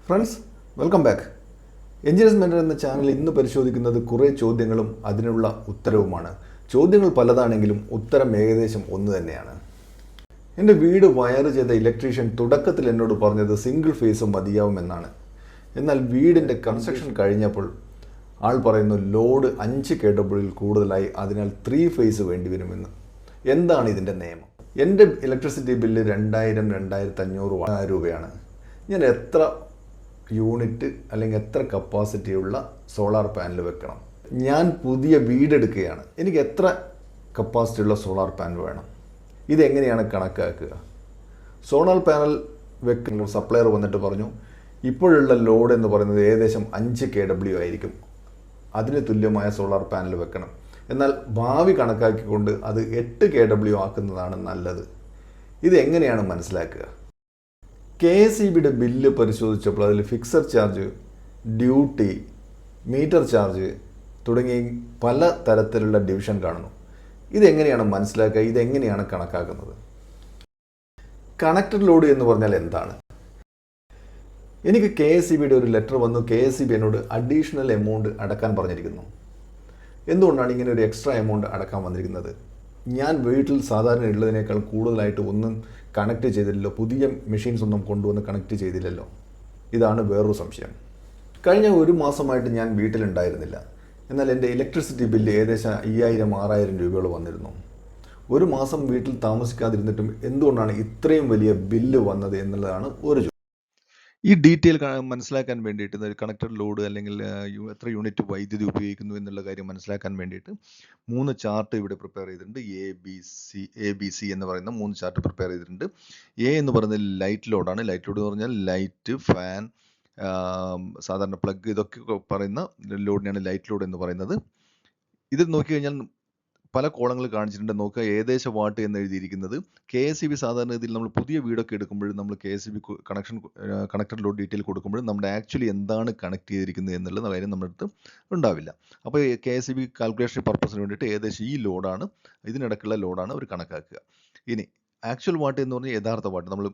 Friends, welcome back. Engineers mentor എന്ന channel ഇന്ന് പരിശോധിക്കുന്നത് കുറേ ചോദ്യങ്ങളും അതിനുള്ള ഉത്തരവുമാണ്. ചോദ്യങ്ങൾ പലതാണെങ്കിലും ഉത്തരം ഏകദേശം ഒന്ന് തന്നെയാണ്. എൻ്റെ വീട് വയർ ചെയ്ത ഇലക്ട്രീഷ്യൻ തുടക്കത്തിൽ എന്നോട് പറഞ്ഞത് സിംഗിൾ ഫേസ് മതിയാവുമെന്നാണ്. എന്നാൽ വീടിൻ്റെ കൺസ്ട്രക്ഷൻ കഴിഞ്ഞപ്പോൾ ആൾ പറയുന്നു ലോഡ് 5 kW കൂടുതലായി, അതിനാൽ 3 ഫേസ് വേണ്ടിവരുമെന്ന്. എന്താണ് ഇതിൻ്റെ നിയമം? എൻ്റെ ഇലക്ട്രിസിറ്റി ബില്ല് 2000-2500 രൂപയാണ്. ഞാൻ എത്ര യൂണിറ്റ് അല്ലെങ്കിൽ എത്ര കപ്പാസിറ്റിയുള്ള സോളാർ പാനൽ വെക്കണം? ഞാൻ പുതിയ വീടെടുക്കുകയാണ്, എനിക്ക് എത്ര കപ്പാസിറ്റിയുള്ള സോളാർ പാനൽ വേണം? ഇതെങ്ങനെയാണ് കണക്കാക്കുക? സോളാർ പാനൽ വെക്കുന്ന സപ്ലയർ വന്നിട്ട് പറഞ്ഞു ഇപ്പോഴുള്ള ലോഡ് എന്ന് പറയുന്നത് ഏകദേശം 5 kW ആയിരിക്കും, അതിന് തുല്യമായ സോളാർ പാനൽ വെക്കണം. എന്നാൽ ഭാവി കണക്കാക്കിക്കൊണ്ട് അത് 8 kW ആക്കുന്നതാണ് നല്ലത്. ഇതെങ്ങനെയാണ് മനസ്സിലാക്കുക? KSEBിയുടെ ബില്ല് പരിശോധിച്ചപ്പോൾ അതിൽ fixed charge, duty, metre charge തുടങ്ങി പല തരത്തിലുള്ള ഡിവിഷൻ കാണുന്നു. ഇതെങ്ങനെയാണ് മനസ്സിലാക്കുക? ഇതെങ്ങനെയാണ് കണക്കാക്കുന്നത്? കണക്റ്റഡ് ലോഡ് എന്ന് പറഞ്ഞാൽ എന്താണ്? എനിക്ക് KSEBിയുടെ ഒരു ലെറ്റർ വന്നു. KSEB എന്നോട് അഡീഷണൽ എമൗണ്ട് അടക്കാൻ പറഞ്ഞിരിക്കുന്നു. എന്തുകൊണ്ടാണ് ഇങ്ങനെ ഒരു എക്സ്ട്രാ എമൗണ്ട് അടക്കാൻ വന്നിരിക്കുന്നത്? ഞാൻ വീട്ടിൽ സാധാരണ ഉള്ളതിനേക്കാൾ കൂടുതലായിട്ട് ഒന്നും കണക്ട് ചെയ്തില്ലല്ലോ, പുതിയ മെഷീൻസ് ഒന്നും കൊണ്ടുവന്ന് കണക്ട് ചെയ്തില്ലല്ലോ. ഇതാണ് വേറൊരു സംശയം. കഴിഞ്ഞ ഒരു മാസമായിട്ട് ഞാൻ വീട്ടിലുണ്ടായിരുന്നില്ല. എന്നാൽ എൻ്റെ ഇലക്ട്രിസിറ്റി ബില്ല് ഏകദേശം 5000-6000 രൂപയോളം വന്നിരുന്നു. ഒരു മാസം വീട്ടിൽ താമസിക്കാതിരുന്നിട്ടും എന്തുകൊണ്ടാണ് ഇത്രയും വലിയ ബില്ല് വന്നത് എന്നുള്ളതാണ് ഒരു ചോദ്യം. ഈ ഡീറ്റെയിൽ മനസ്സിലാക്കാൻ വേണ്ടിയിട്ട് കണക്റ്റഡ് ലോഡ് അല്ലെങ്കിൽ എത്ര യൂണിറ്റ് വൈദ്യുതി ഉപയോഗിക്കുന്നു എന്നുള്ള കാര്യം മനസ്സിലാക്കാൻ വേണ്ടിയിട്ട് 3 ചാർട്ട് ഇവിടെ പ്രിപ്പയർ ചെയ്തിട്ടുണ്ട്. എ ബി സി എന്ന് പറയുന്ന 3 ചാർട്ട് പ്രിപ്പയർ ചെയ്തിട്ടുണ്ട്. എ എന്ന് പറയുന്നത് ലൈറ്റ് ലോഡാണ്. ലൈറ്റ് ലോഡ് എന്ന് പറഞ്ഞാൽ ലൈറ്റ്, ഫാൻ, സാധാരണ പ്ലഗ്, ഇതൊക്കെ പറയുന്ന ലോഡിനെയാണ് ലൈറ്റ് ലോഡ് എന്ന് പറയുന്നത്. ഇത് നോക്കിക്കഴിഞ്ഞാൽ പല കോളങ്ങൾ കാണിച്ചിട്ടുണ്ട്. നോക്കുക, ഏകദേശ വാട്ട് എന്ന് എഴുതിയിരിക്കുന്നത്. KSEB സാധാരണ ഇതിൽ നമ്മൾ പുതിയ വീടൊക്കെ എടുക്കുമ്പോഴും നമ്മൾ KSEB കണക്റ്റഡ് ലോഡ് ഡീറ്റെയിൽ കൊടുക്കുമ്പോഴും നമ്മുടെ ആക്ച്വലി എന്താണ് കണക്ട് ചെയ്തിരിക്കുന്നത് എന്നുള്ള കാര്യം നമ്മുടെ അടുത്ത് ഉണ്ടാവില്ല. അപ്പോൾ KSEB കാൽക്കുലേഷൻ പർപ്പസിന് വേണ്ടിയിട്ട് ഏകദേശം ഈ ലോഡാണ്, ഇതിനിടയ്ക്കുള്ള ലോഡാണ് അവർ കണക്കാക്കുക. ഇനി ആക്ച്വൽ വാട്ട് എന്ന് പറഞ്ഞാൽ യഥാർത്ഥ വാട്ട്. നമ്മൾ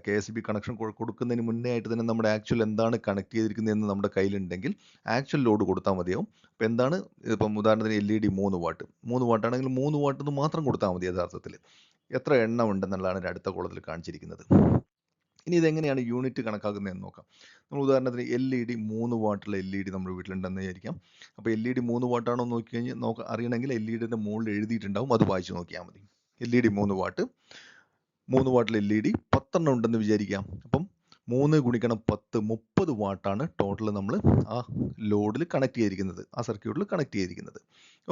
KSEB കണക്ഷൻ കൊടുക്കുന്നതിന് മുന്നേ ആയിട്ട് തന്നെ നമ്മുടെ ആക്ച്വൽ എന്താണ് കണക്ട് ചെയ്തിരിക്കുന്നത് എന്ന് നമ്മുടെ കയ്യിലുണ്ടെങ്കിൽ ആക്ച്വൽ ലോഡ് കൊടുത്താൽ മതിയാവും. അപ്പോൾ എന്താണ്, ഇപ്പം ഉദാഹരണത്തിന് LED 3 വാട്ടാണെങ്കിൽ 3 വാട്ട് എന്ന് മാത്രം കൊടുത്താൽ മതി. യഥാർത്ഥത്തിൽ എത്ര എണ്ണം ഉണ്ടെന്നുള്ളതാണ് അടുത്ത കോളത്തിൽ കാണിച്ചിരിക്കുന്നത്. ഇനി ഇതെങ്ങനെയാണ് യൂണിറ്റ് കണക്കാക്കുന്നതെന്ന് നോക്കാം. നമ്മൾ ഉദാഹരണത്തിന് LED 3 വാട്ടുള്ള LED നമ്മുടെ വീട്ടിലുണ്ടെന്ന് വിചാരിക്കാം. അപ്പോൾ LED 3 വാട്ടാണോ നോക്കി കഴിഞ്ഞാൽ അറിയണമെങ്കിൽ LEDയുടെ മുകളിൽ എഴുതിയിട്ടുണ്ടാവും, അത് വായിച്ച് നോക്കിയാൽ മതി. LED 3 വാട്ട്, 3 വാട്ടിൽ LED 10 ഉണ്ടെന്ന് വിചാരിക്കാം. അപ്പം 3 × 10 30 വാട്ടാണ് ടോട്ടൽ നമ്മൾ ആ ലോഡിൽ കണക്ട് ചെയ്തിരിക്കുന്നത്, ആ സർക്യൂട്ടിൽ കണക്ട് ചെയ്തിരിക്കുന്നത്.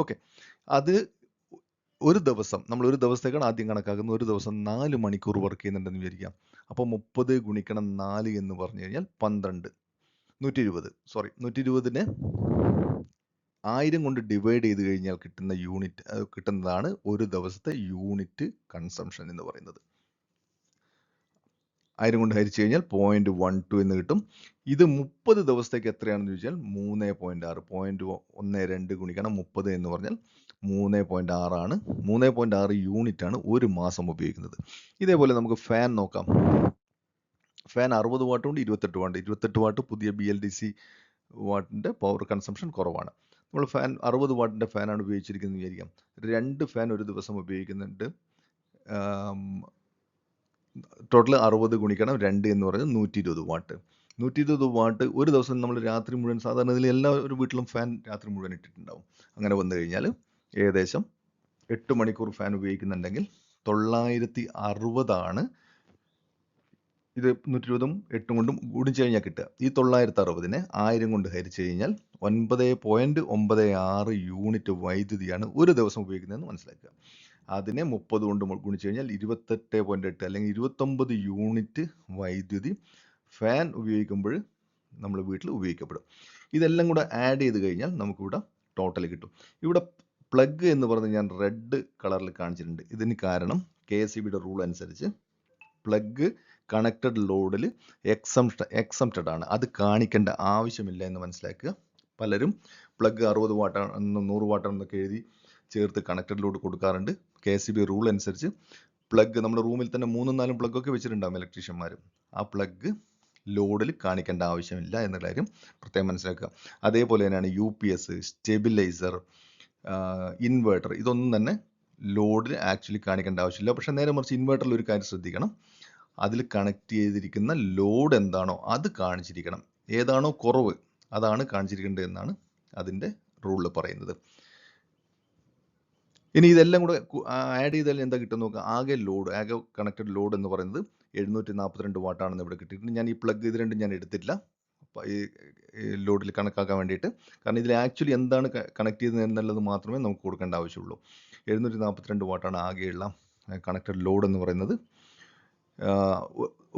ഓക്കെ, അത് ഒരു ദിവസം, നമ്മൾ ഒരു ദിവസത്തേക്കാണ് ആദ്യം കണക്കാക്കുന്നത്. ഒരു ദിവസം 4 മണിക്കൂർ വർക്ക് ചെയ്യുന്നുണ്ടെന്ന് വിചാരിക്കാം. അപ്പോൾ 30 × 4 എന്ന് പറഞ്ഞു കഴിഞ്ഞാൽ 12, 120നെ 1000 കൊണ്ട് ഡിവൈഡ് ചെയ്ത് കഴിഞ്ഞാൽ കിട്ടുന്ന യൂണിറ്റ് കിട്ടുന്നതാണ് ഒരു ദിവസത്തെ യൂണിറ്റ് കൺസംഷൻ എന്ന് പറയുന്നത്. 1000 കൊണ്ട് ഹരിച്ചു കഴിഞ്ഞാൽ 0.12 എന്ന് കിട്ടും. ഇത് 30 ദിവസത്തേക്ക് എത്രയാണെന്ന് ചോദിച്ചാൽ 3.6, 0.12 ഗുണിക്കണം 30 എന്ന് പറഞ്ഞാൽ 3.6 ആണ്. 3.6 യൂണിറ്റ് ആണ് ഒരു മാസം ഉപയോഗിക്കുന്നത്. ഇതേപോലെ നമുക്ക് ഫാൻ നോക്കാം. ഫാൻ 60 വാട്ട് കൊണ്ട് 28 വാട്ട് പുതിയ BLDC വാട്ടിൻ്റെ പവർ കൺസംഷൻ കുറവാണ്. നമ്മൾ ഫാൻ 60 വാട്ടിൻ്റെ ഫാനാണ് ഉപയോഗിച്ചിരിക്കുന്നത് വിചാരിക്കാം. 2 ഫാൻ ഒരു ദിവസം ഉപയോഗിക്കുന്നുണ്ട്. ടോട്ടൽ 60 ഗുണിക്കണം 2 എന്ന് പറഞ്ഞാൽ 120 വാട്ട്. 120 വാട്ട് ഒരു ദിവസം നമ്മൾ രാത്രി മുഴുവൻ, സാധാരണ ഇതിൽ എല്ലാ ഒരു വീട്ടിലും ഫാൻ രാത്രി മുഴുവൻ ഇട്ടിട്ടുണ്ടാവും. അങ്ങനെ വന്നു കഴിഞ്ഞാൽ ഏകദേശം 8 മണിക്കൂർ ഫാൻ ഉപയോഗിക്കുന്നുണ്ടെങ്കിൽ 960 ആണ്. ഇത് 120ഉം 8 കൊണ്ടും ഗുണിച്ച് കഴിഞ്ഞാൽ കിട്ടുക. ഈ 960നെ 1000 കൊണ്ട് ഹരിച്ചു കഴിഞ്ഞാൽ 9.96 യൂണിറ്റ് വൈദ്യുതിയാണ് ഒരു ദിവസം ഉപയോഗിക്കുന്നതെന്ന് മനസ്സിലാക്കുക. അതിനെ 30 കൊണ്ട് ഗുണിച്ച് കഴിഞ്ഞാൽ 28.8 അല്ലെങ്കിൽ 29 യൂണിറ്റ് വൈദ്യുതി ഫാൻ ഉപയോഗിക്കുമ്പോൾ നമ്മൾ വീട്ടിൽ ഉപയോഗിക്കപ്പെടും. ഇതെല്ലാം കൂടെ ആഡ് ചെയ്ത് കഴിഞ്ഞാൽ നമുക്കിവിടെ ടോട്ടൽ കിട്ടും. ഇവിടെ പ്ലഗ് എന്ന് പറഞ്ഞ് ഞാൻ റെഡ് കളറിൽ കാണിച്ചിട്ടുണ്ട്. ഇതിന് കാരണം KSEBിയുടെ റൂൾ അനുസരിച്ച് പ്ലഗ് കണക്റ്റഡ് ലോഡിൽ എക്സംപ്റ്റഡ് ആണ്, അത് കാണിക്കേണ്ട ആവശ്യമില്ല എന്ന് മനസ്സിലാക്കുക. പലരും പ്ലഗ് 60 വാട്ടാണെന്നും 100 വാട്ടാണെന്നൊക്കെ എഴുതി ചേർത്ത് കണക്റ്റഡ് ലോഡ് കൊടുക്കാറുണ്ട്. KSEB റൂൾ അനുസരിച്ച് പ്ലഗ് നമ്മുടെ റൂമിൽ തന്നെ 3-4 പ്ലഗൊക്കെ വെച്ചിട്ടുണ്ടാകും ഇലക്ട്രീഷ്യന്മാർ. ആ പ്ലഗ് ലോഡിൽ കാണിക്കേണ്ട ആവശ്യമില്ല എന്ന കാര്യം പ്രത്യേകം മനസ്സിലാക്കുക. അതേപോലെ തന്നെയാണ് UPS, സ്റ്റെബിലൈസർ, ഇൻവേർട്ടർ, ഇതൊന്നും തന്നെ ലോഡിൽ ആക്ച്വലി കാണിക്കേണ്ട ആവശ്യമില്ല. പക്ഷേ നേരെ മറിച്ച് ഇൻവേർട്ടറിൽ ഒരു കാര്യം ശ്രദ്ധിക്കണം, അതിൽ കണക്ട് ചെയ്തിരിക്കുന്ന ലോഡ് എന്താണോ അത് കാണിച്ചിരിക്കണം. ഏതാണോ കുറവ് അതാണ് കാണിച്ചിരിക്കേണ്ടത് എന്നാണ് അതിൻ്റെ റൂളിൽ പറയുന്നത്. ഇനി ഇതെല്ലാം കൂടെ ആഡ് ചെയ്താൽ എന്താ കിട്ടും നോക്കുക. ആകെ കണക്റ്റഡ് ലോഡ് എന്ന് പറയുന്നത് 742 വാട്ടാണെന്ന് ഇവിടെ കിട്ടിയിട്ടുണ്ട്. ഞാൻ ഈ പ്ലഗ് ഇത് രണ്ടും ഞാൻ എടുത്തില്ല ഈ ലോഡിൽ കണക്കാക്കാൻ വേണ്ടിയിട്ട്. കാരണം ഇതിൽ ആക്ച്വലി എന്താണ് കണക്ട് ചെയ്തത് എന്നുള്ളത് മാത്രമേ നമുക്ക് കൊടുക്കേണ്ട ആവശ്യമുള്ളൂ. 742 വാട്ടാണ് ആകെയുള്ള കണക്റ്റഡ് ലോഡ് എന്ന് പറയുന്നത്.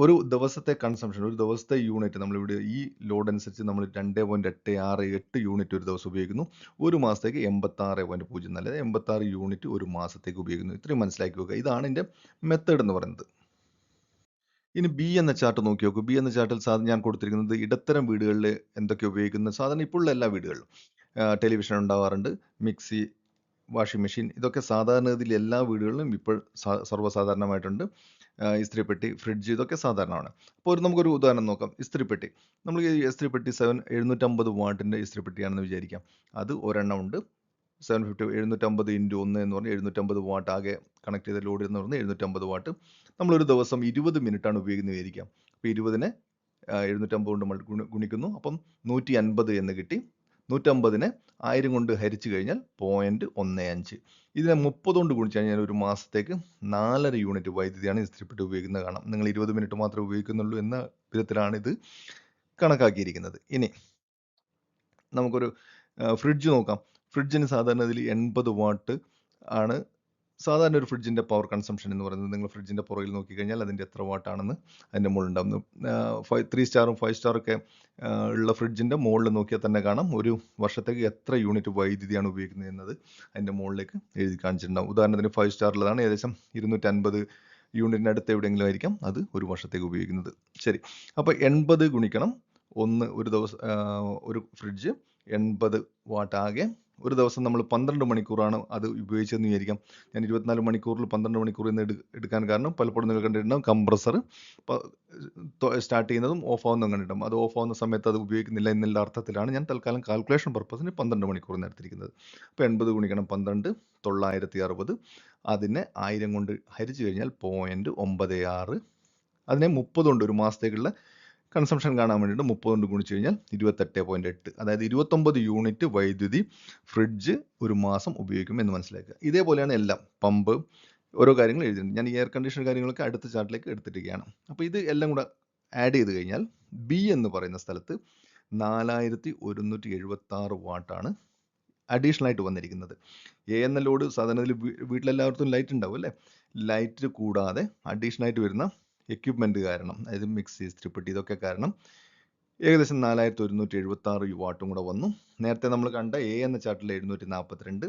ഒരു ദിവസത്തെ കൺസംഷൻ, ഒരു ദിവസത്തെ യൂണിറ്റ് നമ്മളിവിടെ ഈ ലോഡ് അനുസരിച്ച് നമ്മൾ 2.868 യൂണിറ്റ് ഒരു ദിവസം ഉപയോഗിക്കുന്നു. ഒരു മാസത്തേക്ക് 86.04, 86 യൂണിറ്റ് ഒരു മാസത്തേക്ക് ഉപയോഗിക്കുന്നു. ഇത്രയും മനസ്സിലാക്കി വെക്കുക. ഇതാണ് എൻ്റെ മെത്തേഡ് എന്ന് പറയുന്നത്. ഇനി ബി എന്ന ചാർട്ട് നോക്കി നോക്കൂ. ബി എന്ന ചാർട്ടിൽ സാധാരണ ഞാൻ കൊടുത്തിരിക്കുന്നത് ഇടത്തരം വീടുകളിൽ എന്തൊക്കെ ഉപയോഗിക്കുന്നത്, സാധാരണ ഇപ്പോഴുള്ള എല്ലാ വീടുകളിലും ടെലിവിഷൻ ഉണ്ടാവാറുണ്ട്, മിക്സി, വാഷിംഗ് മെഷീൻ, ഇതൊക്കെ സാധാരണഗതിയിൽ എല്ലാ വീടുകളിലും ഇപ്പോൾ സർവ്വസാധാരണമായിട്ടുണ്ട്. ഇസ്ത്രിപ്പെട്ടി, ഫ്രിഡ്ജ്, ഇതൊക്കെ സാധാരണമാണ്. അപ്പോൾ നമുക്കൊരു ഉദാഹരണം നോക്കാം. ഇസ്ത്രിപ്പെട്ടി, നമ്മൾ ഈ ഇസ്ത്രിപ്പെട്ടി 750 വാട്ടിൻ്റെ ഇസ്ത്രിപ്പെട്ടിയാണെന്ന് വിചാരിക്കാം. അത് ഒരെണ്ണം ഉണ്ട്. 750 × 1 എന്ന് പറഞ്ഞാൽ 750 വാട്ട്. ആകെ കണക്ട് ചെയ്ത ലോഡ് എന്ന് പറഞ്ഞാൽ 750 വാട്ട്. നമ്മളൊരു ദിവസം 20 മിനിറ്റാണ് ഉപയോഗിക്കുന്നത് വിചാരിക്കാം. അപ്പോൾ 20നെ 750 കൊണ്ട് ഗുണിക്കുന്നു. അപ്പം 150 എന്ന് കിട്ടി. 150നെ 1000 കൊണ്ട് ഹരിച്ചു കഴിഞ്ഞാൽ 0.15. ഇതിനെ 30 കൊണ്ട് ഗുണിച്ചു കഴിഞ്ഞാൽ ഒരു മാസത്തേക്ക് 4.5 യൂണിറ്റ് വൈദ്യുതിയാണ് ഇസ്ത്രിപ്പെട്ടി ഉപയോഗിക്കുന്നത് കാണാം. നിങ്ങൾ 20 മിനിറ്റ് മാത്രമേ ഉപയോഗിക്കുന്നുള്ളൂ എന്ന വിധത്തിലാണ് ഇത് കണക്കാക്കിയിരിക്കുന്നത്. ഇനി നമുക്കൊരു ഫ്രിഡ്ജ് നോക്കാം. ഫ്രിഡ്ജിന് സാധാരണ ഇതിൽ 80 വാട്ട് ആണ് സാധാരണ ഒരു ഫ്രിഡ്ജിൻ്റെ പവർ കൺസംഷൻ എന്ന് പറയുന്നത്. നിങ്ങൾ ഫ്രിഡ്ജിൻ്റെ പുറകിൽ നോക്കിക്കഴിഞ്ഞാൽ അതിൻ്റെ എത്ര വാട്ടാണെന്ന് അതിൻ്റെ മുകളിൽ ഉണ്ടാകുന്നു. 3 സ്റ്റാറും 5 സ്റ്റാറൊക്കെ ഉള്ള ഫ്രിഡ്ജിൻ്റെ മുകളിൽ നോക്കിയാൽ തന്നെ കാണാം ഒരു വർഷത്തേക്ക് എത്ര യൂണിറ്റ് വൈദ്യുതിയാണ് ഉപയോഗിക്കുന്നത് എന്നത് അതിൻ്റെ മുകളിലേക്ക് എഴുതി കാണിച്ചിട്ടുണ്ടാകും. ഉദാഹരണത്തിന് 5 സ്റ്റാറിലതാണ് ഏകദേശം 250 യൂണിറ്റിന് അടുത്ത് എവിടെയെങ്കിലും ആയിരിക്കാം അത് ഒരു വർഷത്തേക്ക് ഉപയോഗിക്കുന്നത്. ശരി, അപ്പോൾ 80 ഗുണിക്കണം 1, ഒരു ദിവസം ഒരു ഫ്രിഡ്ജ് 80 വാട്ട്. ആകെ ഒരു ദിവസം നമ്മൾ 12 മണിക്കൂറാണ് അത് ഉപയോഗിച്ചതെന്ന് വിചാരിക്കാം. ഞാൻ 24 മണിക്കൂറിൽ 12 മണിക്കൂർ എന്ന് എടുക്കാൻ കാരണം പലപ്പോഴും നിങ്ങൾ കണ്ടിട്ടുണ്ടാകും കംപ്രസർ സ്റ്റാർട്ട് ചെയ്യുന്നതും ഓഫ് ആവുന്നതും കണ്ടിട്ടുണ്ടാകും. അത് ഓഫ് ആവുന്ന സമയത്ത് അത് ഉപയോഗിക്കുന്നില്ല എന്നുള്ള അർത്ഥത്തിലാണ് ഞാൻ തൽക്കാലം കാൽക്കുലേഷൻ പർപ്പസിന് 12 മണിക്കൂർ എടുത്തിരിക്കുന്നത്. അപ്പോൾ 80 ഗുണിക്കണം 12, 960. അതിനെ 1000 കൊണ്ട് ഹരിച്ചു കഴിഞ്ഞാൽ 0.96. അതിനെ 30 കൊണ്ട് ഒരു മാസത്തേക്കുള്ള കൺസംഷൻ കാണാൻ വേണ്ടിയിട്ട് 30 കൊണ്ട് ഗുണിച്ചു കഴിഞ്ഞാൽ 28.8. അതായത് 29 യൂണിറ്റ് വൈദ്യുതി ഫ്രിഡ്ജ് ഒരു മാസം ഉപയോഗിക്കും എന്ന് മനസ്സിലാക്കുക. ഇതേപോലെയാണ് എല്ലാം. പമ്പ്, ഓരോ കാര്യങ്ങൾ എഴുതിയിട്ടുണ്ട്. ഞാൻ ഈ എയർ കണ്ടീഷണർ കാര്യങ്ങളൊക്കെ അടുത്ത ചാർട്ടിലേക്ക് എടുത്തിരിക്കുകയാണ്. അപ്പോൾ ഇത് എല്ലാം കൂടെ ആഡ് ചെയ്ത് കഴിഞ്ഞാൽ ബി എന്ന് പറയുന്ന സ്ഥലത്ത് 4176 വാട്ടാണ് അഡീഷണൽ ആയിട്ട് വന്നിരിക്കുന്നത്. എ എന്ന ലോഡ് സാധാരണ വീട്ടിലെല്ലാവർക്കും ലൈറ്റ് ഉണ്ടാവും അല്ലേ. ലൈറ്റ് കൂടാതെ അഡീഷണൽ ആയിട്ട് വരുന്ന എക്യുപ്മെൻറ്റ് കാരണം, അതായത് മിക്സി, ഇസ്ത്രിപ്പെട്ടി, ഇതൊക്കെ കാരണം ഏകദേശം 4176 വാട്ടും കൂടെ വന്നു. നേരത്തെ നമ്മൾ കണ്ട എ എന്ന ചാർട്ടിൽ 742,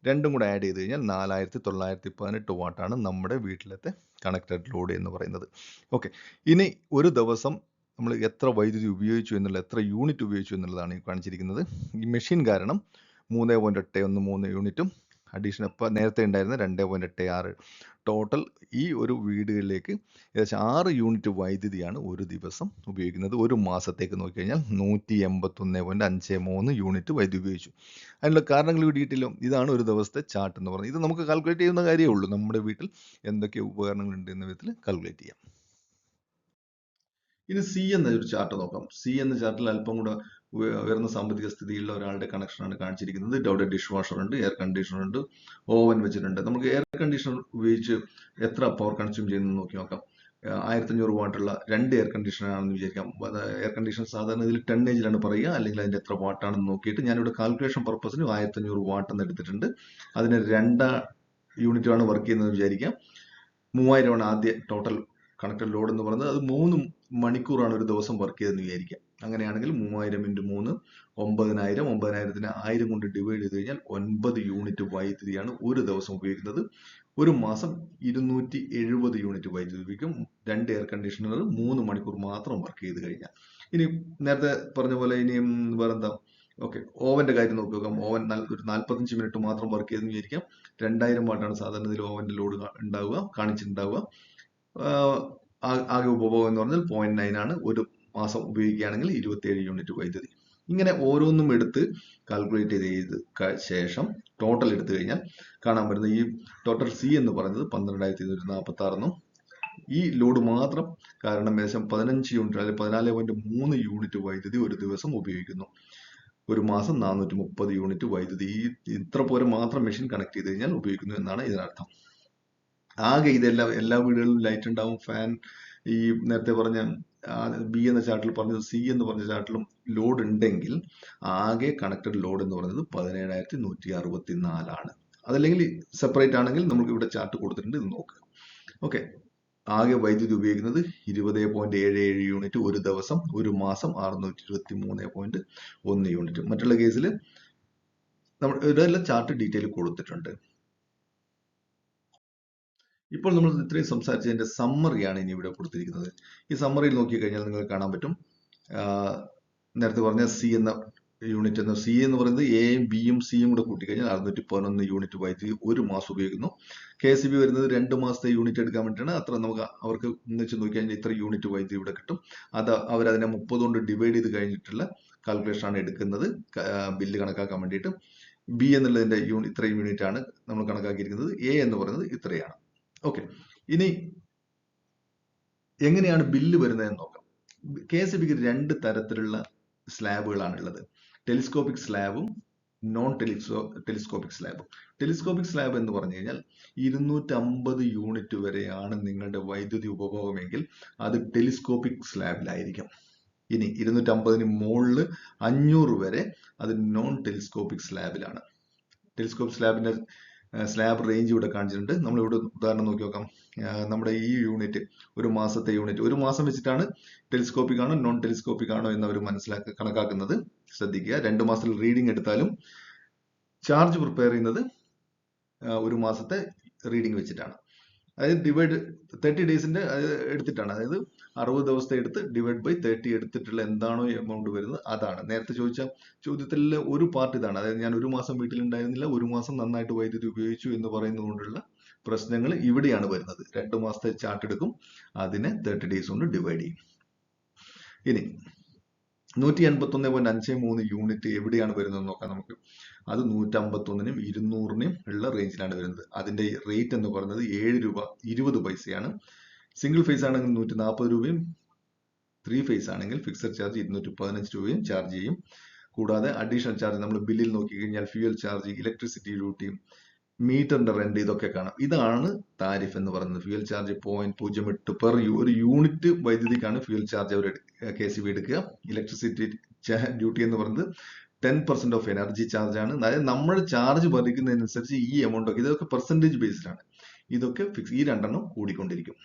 രണ്ടും കൂടെ ആഡ് ചെയ്ത് കഴിഞ്ഞാൽ 4918 വാട്ടാണ് നമ്മുടെ വീട്ടിലത്തെ കണക്റ്റഡ് ലോഡ് എന്ന് പറയുന്നത്. ഓക്കെ, ഇനി ഒരു ദിവസം നമ്മൾ എത്ര വൈദ്യുതി ഉപയോഗിച്ചു എന്നുള്ള, എത്ര യൂണിറ്റ് ഉപയോഗിച്ചു എന്നുള്ളതാണ് ഈ കാണിച്ചിരിക്കുന്നത്. ഈ മെഷീൻ കാരണം 3.813 യൂണിറ്റും അഡീഷണൽ ഇപ്പോൾ നേരത്തെ ഉണ്ടായിരുന്ന 2.86. ടോട്ടൽ ഈ ഒരു വീടുകളിലേക്ക് ഏകദേശം 6 യൂണിറ്റ് വൈദ്യുതിയാണ് ഒരു ദിവസം ഉപയോഗിക്കുന്നത്. ഒരു മാസത്തേക്ക് നോക്കിക്കഴിഞ്ഞാൽ 181.53 യൂണിറ്റ് വൈദ്യുതി ഉപയോഗിച്ചു. അതിനുള്ള കാരണങ്ങൾ കിട്ടിയിട്ടില്ലോ. ഇതാണ് ഒരു ദിവസത്തെ ചാർട്ട് എന്ന് പറയുന്നത്. ഇത് നമുക്ക് കാൽക്കുലേറ്റ് ചെയ്യുന്ന കാര്യമേ ഉള്ളൂ. നമ്മുടെ വീട്ടിൽ എന്തൊക്കെ ഉപകരണങ്ങളുണ്ട് എന്ന വിധത്തിൽ കാൽക്കുലേറ്റ് ചെയ്യാം. ഇനി സി എന്ന ഒരു ചാർട്ട് നോക്കാം. സി എന്ന ചാർട്ടിൽ അല്പം കൂടെ ഉയർന്ന സാമ്പത്തിക സ്ഥിതിയുള്ള ഒരാളുടെ കണക്ഷനാണ് കാണിച്ചിരിക്കുന്നത്. അവിടെ ഡിഷ് വാഷർ ഉണ്ട്, എയർ കണ്ടീഷണർ ഉണ്ട്, ഓവൻ വെച്ചിട്ടുണ്ട്. നമുക്ക് എയർ കണ്ടീഷണർ ഉപയോഗിച്ച് എത്ര പവർ കൺസ്യൂം ചെയ്യുന്നത് നോക്കി നോക്കാം. 1500 വാട്ടുള്ള 2 എയർ കണ്ടീഷണർ ആണെന്ന് വിചാരിക്കാം. എയർ കണ്ടീഷണർ സാധാരണ ഇതിൽ ടണ്ണേജിലാണ് പറയുക, അല്ലെങ്കിൽ അതിൻ്റെ എത്ര വാട്ടാണെന്ന് നോക്കിയിട്ട് ഞാനിവിടെ കാൽക്കുലേഷൻ പർപ്പസിന് 1500 വാട്ട് എന്ന് എടുത്തിട്ടുണ്ട്. അതിന് 2 യൂണിറ്റാണ് വർക്ക് ചെയ്യുന്നത് വിചാരിക്കാം. 3000 ആദ്യ ടോട്ടൽ കണക്റ്റഡ് ലോഡ് എന്ന് പറയുന്നത്. അത് 3 മണിക്കൂറാണ് ഒരു ദിവസം വർക്ക് ചെയ്തെന്ന് വിചാരിക്കാം. അങ്ങനെയാണെങ്കിൽ 3000 × 3 9000. 9000നെ 1000 കൊണ്ട് ഡിവൈഡ് ചെയ്ത് കഴിഞ്ഞാൽ 9 യൂണിറ്റ് വൈദ്യുതിയാണ് ഒരു ദിവസം ഉപയോഗിക്കുന്നത്. ഒരു മാസം 270 യൂണിറ്റ് വൈദ്യുതി ഉപയോഗിക്കും 2 എയർ കണ്ടീഷണർ 3 മണിക്കൂർ മാത്രം വർക്ക് ചെയ്ത് കഴിഞ്ഞാൽ. ഇനി നേരത്തെ പറഞ്ഞ പോലെ ഇനിയും വേറെന്താ, ഓക്കെ, ഓവന്റെ കാര്യം നോക്കുക. ഓവൻ ഒരു 45 മിനിറ്റ് മാത്രം വർക്ക് ചെയ്തെന്ന് വിചാരിക്കാം. 2000 വാട്ടാണ് സാധാരണ ഇതിൽ ഓവന്റെ ലോഡ് കാണിച്ചിട്ടുണ്ടാവുക. ആകെ ഉപഭോഗം എന്ന് പറഞ്ഞാൽ 0.9 ആണ്. ഒരു മാസം ഉപയോഗിക്കുകയാണെങ്കിൽ 27 യൂണിറ്റ് വൈദ്യുതി. ഇങ്ങനെ ഓരോന്നും എടുത്ത് കാൽക്കുലേറ്റ് ചെയ്ത് ശേഷം ടോട്ടൽ എടുത്തു കഴിഞ്ഞാൽ കാണാൻ പറ്റുന്നത് ഈ ടോട്ടൽ സി എന്ന് പറയുന്നത് 12,246 ഈ ലോഡ് മാത്രം കാരണം ഏകദേശം 15 യൂണിറ്റ് അല്ലെങ്കിൽ 14.3 യൂണിറ്റ് വൈദ്യുതി ഒരു ദിവസം ഉപയോഗിക്കുന്നു. ഒരു മാസം 430 യൂണിറ്റ് വൈദ്യുതി ഇത്ര പോലെ മാത്രം മെഷീൻ കണക്ട് ചെയ്ത് കഴിഞ്ഞാൽ ഉപയോഗിക്കുന്നു എന്നാണ് ഇതിനർത്ഥം. ആകെ ഇതെല്ലാം എല്ലാ വീടുകളിലും ലൈറ്റ് ഉണ്ടാവും, ഫാൻ, ഈ നേരത്തെ പറഞ്ഞ ബി എന്ന ചാർട്ടിൽ പറഞ്ഞത് സി എന്ന് പറഞ്ഞ ചാർട്ടിലും ലോഡ് ഉണ്ടെങ്കിൽ ആകെ കണക്റ്റഡ് ലോഡ് എന്ന് പറയുന്നത് 17,164 ആണ്. അതല്ലെങ്കിൽ സെപ്പറേറ്റ് ആണെങ്കിൽ നമുക്ക് ഇവിടെ ചാർട്ട് കൊടുത്തിട്ടുണ്ട്, ഇത് നോക്കുക. ഓക്കെ, ആകെ വൈദ്യുതി ഉപയോഗിക്കുന്നത് 20.77 യൂണിറ്റ് ഒരു ദിവസം, ഒരു മാസം 623.1 യൂണിറ്റ്. മറ്റുള്ള കേസിൽ നമ്മൾ ഇതെല്ലാം ചാർട്ട് ഡീറ്റെയിൽ കൊടുത്തിട്ടുണ്ട്. ഇപ്പോൾ നമ്മൾ ഇത്രയും സംസാരിച്ചതിന്റെ സമ്മറിയാണ് ഇനി ഇവിടെ കൊടുത്തിരിക്കുന്നത്. ഈ സമ്മറിയിൽ നോക്കിക്കഴിഞ്ഞാൽ നിങ്ങൾക്ക് കാണാൻ പറ്റും, നേരത്തെ പറഞ്ഞ സി എന്ന യൂണിറ്റ് എന്ന സി എന്ന് പറയുന്നത് എയും ബിയും സിയും കൂടെ കൂട്ടിക്കഴിഞ്ഞാൽ 611 യൂണിറ്റ് വൈദ്യുതി ഒരു മാസം ഉപയോഗിക്കുന്നു. KSEB വരുന്നത് 2 മാസത്തെ യൂണിറ്റ് എടുക്കാൻ വേണ്ടിയിട്ടാണ്. അത്ര നമുക്ക് അവർക്ക് ഒന്നിച്ച് നോക്കിക്കഴിഞ്ഞാൽ ഇത്ര യൂണിറ്റ് വൈദ്യുതി ഇവിടെ കിട്ടും. അത് അവരതിനെ 30 കൊണ്ട് ഡിവൈഡ് ചെയ്ത് കഴിഞ്ഞിട്ടുള്ള കാൽക്കുലേഷൻ ആണ് എടുക്കുന്നത് ബില്ല് കണക്കാക്കാൻ വേണ്ടിയിട്ട്. ബി എന്നുള്ളതിന്റെ ഇത്രയും യൂണിറ്റ് ആണ് നമ്മൾ കണക്കാക്കിയിരിക്കുന്നത്. എ എന്ന് പറയുന്നത് ഇത്രയാണ്. ഓക്കെ, ഇനി എങ്ങനെയാണ് ബില്ല് വരുന്നതെന്ന് നോക്കാം. KSEBക്ക് 2 തരത്തിലുള്ള സ്ലാബുകളാണ് ഉള്ളത്, ടെലിസ്കോപ്പിക് സ്ലാബും നോൺ ടെലിസ്കോപ്പിക് സ്ലാബും. ടെലിസ്കോപ്പിക് സ്ലാബ് എന്ന് പറഞ്ഞു കഴിഞ്ഞാൽ 250 യൂണിറ്റ് വരെയാണ് നിങ്ങളുടെ വൈദ്യുതി ഉപഭോഗമെങ്കിൽ അത് ടെലിസ്കോപ്പിക് സ്ലാബിലായിരിക്കും. ഇനി 250 മുകളിൽ 500 വരെ അത് നോൺ ടെലിസ്കോപ്പിക് സ്ലാബിലാണ്. ടെലിസ്കോപ്പിക് സ്ലാബിന്റെ സ്ലാബ് റേഞ്ച് ഇവിടെ കാണിച്ചിട്ടുണ്ട്. നമ്മളിവിടെ ഉദാഹരണം നോക്കി നോക്കാം. നമ്മുടെ ഈ യൂണിറ്റ് ഒരു മാസത്തെ യൂണിറ്റ്, ഒരു മാസം വെച്ചിട്ടാണ് ടെലിസ്കോപ്പിക് ആണോ നോൺ ടെലിസ്കോപ്പിക് ആണോ എന്ന് അവർ കണക്കാക്കുന്നത്. ശ്രദ്ധിക്കുക, 2 മാസത്തിൽ റീഡിംഗ് എടുത്താലും ചാർജ് പ്രിപ്പയർ ചെയ്യുന്നത് ഒരു മാസത്തെ റീഡിംഗ് വെച്ചിട്ടാണ്. അതായത് ഡിവൈഡ് 30 ഡേയ്സിന്റെ എടുത്തിട്ടാണ്, അതായത് 60 ദിവസത്തെ എടുത്ത് ഡിവൈഡ് ബൈ 30 എടുത്തിട്ടുള്ള എന്താണോ എമൗണ്ട് വരുന്നത് അതാണ്. നേരത്തെ ചോദിച്ച ചോദ്യത്തിൽ ഒരു പാർട്ട് ഇതാണ്, അതായത് ഞാൻ ഒരു മാസം വീട്ടിലുണ്ടായിരുന്നില്ല, ഒരു മാസം നന്നായിട്ട് വൈദ്യുതി ഉപയോഗിച്ചു എന്ന് പറയുന്നതുകൊണ്ടുള്ള പ്രശ്നങ്ങൾ ഇവിടെയാണ് വരുന്നത്. 2 മാസത്തെ ചാർട്ട് എടുക്കും, അതിനെ 30 ഡേയ്സ് കൊണ്ട് ഡിവൈഡ് ചെയ്യും. ഇനി 181.53 യൂണിറ്റ് എവിടെയാണ് വരുന്നത് നോക്കാം നമുക്ക്. അത് 151നും 200നും ഉള്ള റേഞ്ചിലാണ് വരുന്നത്. അതിന്റെ റേറ്റ് എന്ന് പറയുന്നത് 7 രൂപ 20 പൈസയാണ്. സിംഗിൾ ഫേസ് ആണെങ്കിൽ 140 രൂപയും 3 ഫേസ് ആണെങ്കിൽ ഫിക്സഡ് ചാർജ് 215 രൂപയും ചാർജ് ചെയ്യും. കൂടാതെ അഡീഷണൽ ചാർജ് നമ്മൾ ബില്ലിൽ നോക്കിക്കഴിഞ്ഞാൽ ഫ്യൂവൽ ചാർജ്, ഇലക്ട്രിസിറ്റി ഡ്യൂട്ടി, മീറ്ററിന്റെ റെന്റ്, ഇതൊക്കെ കാണാം. ഇതാണ് താരിഫ് എന്ന് പറയുന്നത്. ഫ്യൂവൽ ചാർജ് 0.08 പെർ ഒരു യൂണിറ്റ് വൈദ്യുതിക്കാണ് ഫ്യൂവൽ ചാർജ് അവർ KSEB എടുക്കുക. ഇലക്ട്രിസിറ്റി ഡ്യൂട്ടി എന്ന് പറയുന്നത് 10% ഓഫ് എനർജി ചാർജ് ആണ്. അതായത് നമ്മൾ ചാർജ് വർദ്ധിക്കുന്നതിനനുസരിച്ച് ഈ എമൗണ്ട് ഒക്കെ, ഇതൊക്കെ പെർസെന്റേജ് ബേസ്ഡ് ആണ്. ഇതൊക്കെ ഫിക്സ്, ഈ രണ്ടെണ്ണം കൂടിക്കൊണ്ടിരിക്കും.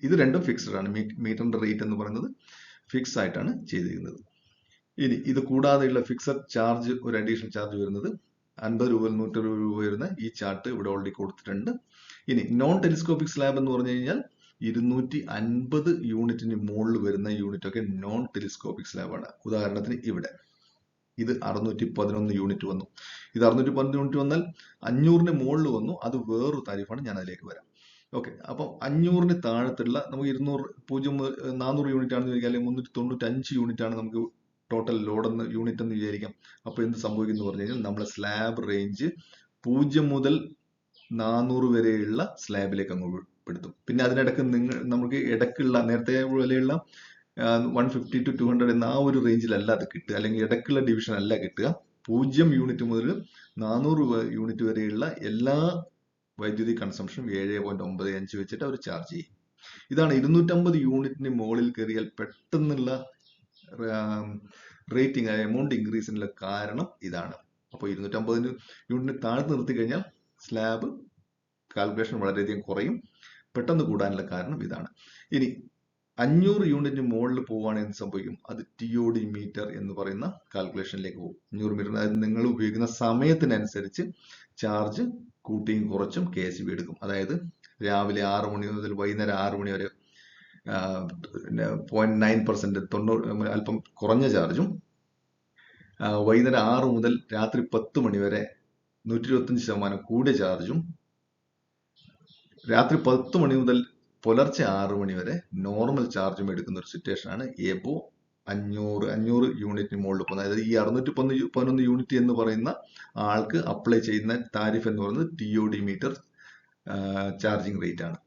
ഇത് രണ്ടും ഫിക്സ്ഡ് ആണ്. മീറ്ററിന്റെ റേറ്റ് എന്ന് പറയുന്നത് ഫിക്സ് ആയിട്ടാണ് ചെയ്തിരിക്കുന്നത്. ഇനി ഇത് കൂടാതെയുള്ള ഫിക്സഡ് ചാർജ്, ഒരു അഡീഷണൽ ചാർജ് വരുന്നത് 50 രൂപ 100 രൂപ വരുന്ന ഈ ചാർട്ട് ഇവിടെ ഓൾറെഡി കൊടുത്തിട്ടുണ്ട്. ഇനി നോൺ ടെലിസ്കോപ്പിക് സ്ലാബ് എന്ന് പറഞ്ഞു കഴിഞ്ഞാൽ 250 യൂണിറ്റിന് മുകളിൽ വരുന്ന യൂണിറ്റ് ഒക്കെ നോൺ ടെലിസ്കോപ്പിക് സ്ലാബാണ്. ഉദാഹരണത്തിന് ഇവിടെ ഇത് 611 യൂണിറ്റ് വന്നു. ഇത് 611 യൂണിറ്റ് വന്നാൽ 500ന് മുകളിൽ വന്നു, അത് വേറൊരു താരിഫാണ്, ഞാൻ അതിലേക്ക് വരാം. ഓക്കെ, അപ്പം 500ന് താഴത്തുള്ള നമുക്ക് 400 യൂണിറ്റ് ആണെന്ന് വിചാരിക്കാം, അല്ലെങ്കിൽ 395 യൂണിറ്റ് ആണ് നമുക്ക് ടോട്ടൽ ലോഡ് എന്ന് യൂണിറ്റ് എന്ന് വിചാരിക്കാം. അപ്പൊ എന്ത് സംഭവിക്കും എന്ന് പറഞ്ഞു കഴിഞ്ഞാൽ നമ്മുടെ സ്ലാബ് റേഞ്ച് 0 മുതൽ 400 വരെയുള്ള സ്ലാബിലേക്ക് അങ്ങ് ഉൾപ്പെടുത്തും. പിന്നെ അതിനിടക്ക് നമുക്ക് ഇടക്കുള്ള നേരത്തെ പോലെയുള്ള 150 to 200 എന്ന ആ ഒരു റേഞ്ചിലല്ല അത് കിട്ടുക, അല്ലെങ്കിൽ ഇടക്കുള്ള ഡിവിഷൻ അല്ല കിട്ടുക. 0 യൂണിറ്റ് മുതൽ 400 യൂണിറ്റ് വരെയുള്ള എല്ലാ വൈദ്യുതി കൺസംഷനും 7.95 വെച്ചിട്ട് അവർ ചാർജ് ചെയ്യും. ഇതാണ് 250 യൂണിറ്റിന് മുകളിൽ കയറിയാൽ പെട്ടെന്നുള്ള റേറ്റിംഗ് എമൗണ്ട് ഇൻക്രീസിനുള്ള കാരണം ഇതാണ്. അപ്പോൾ 250 യൂണിറ്റിന് താഴ്ത്ത് നിർത്തി കഴിഞ്ഞാൽ സ്ലാബ് കാൽക്കുലേഷൻ വളരെയധികം കുറയും. പെട്ടെന്ന് കൂടാനുള്ള കാരണം ഇതാണ്. ഇനി 500 യൂണിറ്റിന് മുകളിൽ പോവുകയാണെങ്കിൽ എന്ത് സംഭവിക്കും? അത് TOD മീറ്റർ എന്ന് പറയുന്ന കാൽക്കുലേഷനിലേക്ക് പോകും. 500 മീറ്റർ, അതായത് നിങ്ങൾ ഉപയോഗിക്കുന്ന സമയത്തിനനുസരിച്ച് ചാർജ് കൂട്ടിയും കുറച്ചും KSEB എടുക്കും. അതായത് രാവിലെ 6 മണി മുതൽ വൈകുന്നേരം 6 മണി വരെ 0.9% 90 അല്പം കുറഞ്ഞ ചാർജും, വൈകുന്നേരം 6 മുതൽ രാത്രി 10 മണി വരെ 125% കൂടിയ ചാർജും, രാത്രി 10 മണി മുതൽ പുലർച്ചെ 6 മണി വരെ നോർമൽ ചാർജും എടുക്കുന്ന ഒരു സിറ്റുവേഷനാണ്. എബോ 500 യൂണിറ്റിന് മുകളിൽ പോകുന്നത്. അതായത് ഈ 611 യൂണിറ്റ് എന്ന് പറയുന്ന ആൾക്ക് അപ്ലൈ ചെയ്യുന്ന താരിഫ് എന്ന് പറയുന്നത് TOD മീറ്റർ ചാർജിങ് റേറ്റ് ആണ്.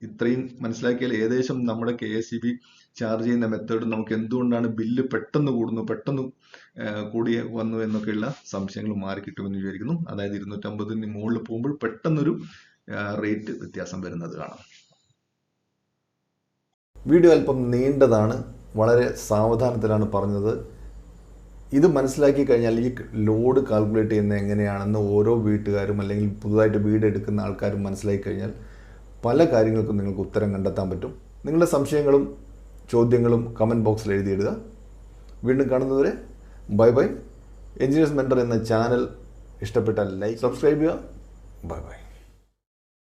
ഇത്രയും മനസ്സിലാക്കിയാൽ ഏകദേശം നമ്മുടെ KSEB ചാർജ് ചെയ്യുന്ന മെത്തേഡ് നമുക്ക് എന്തുകൊണ്ടാണ് ബില്ല് പെട്ടെന്ന് കൂടുന്നു, പെട്ടെന്ന് കൂടി വന്നു എന്നൊക്കെയുള്ള സംശയങ്ങൾ മാറിക്കിട്ടുമെന്ന് വിചാരിക്കുന്നു. അതായത് 250 മുകളിൽ പോകുമ്പോൾ പെട്ടെന്നൊരു റേറ്റ് വ്യത്യാസം വരുന്നത് കാണാം. വീഡിയോ അല്പം നീണ്ടതാണ്, വളരെ സാവധാനത്തിലാണ് പറഞ്ഞത്. ഇത് മനസ്സിലാക്കി കഴിഞ്ഞാൽ ഈ ലോഡ് കാൽക്കുലേറ്റ് ചെയ്യുന്നത് എങ്ങനെയാണെന്ന് ഓരോ വീട്ടുകാരും അല്ലെങ്കിൽ പുതുതായിട്ട് വീട് എടുക്കുന്ന ആൾക്കാരും മനസ്സിലാക്കി കഴിഞ്ഞാൽ പല കാര്യങ്ങൾക്കും നിങ്ങൾക്ക് ഉത്തരം കണ്ടെത്താൻ പറ്റും. നിങ്ങളുടെ സംശയങ്ങളും ചോദ്യങ്ങളും കമൻറ്റ് ബോക്സിൽ എഴുതിയിടുക. വീണ്ടും കാണുന്നതുവരെ ബൈ ബൈ. എഞ്ചിനീയേഴ്സ് മെൻറ്റർ എന്ന ചാനൽ ഇഷ്ടപ്പെട്ടാൽ ലൈക്ക്, സബ്സ്ക്രൈബ് ചെയ്യുക. Bye bye.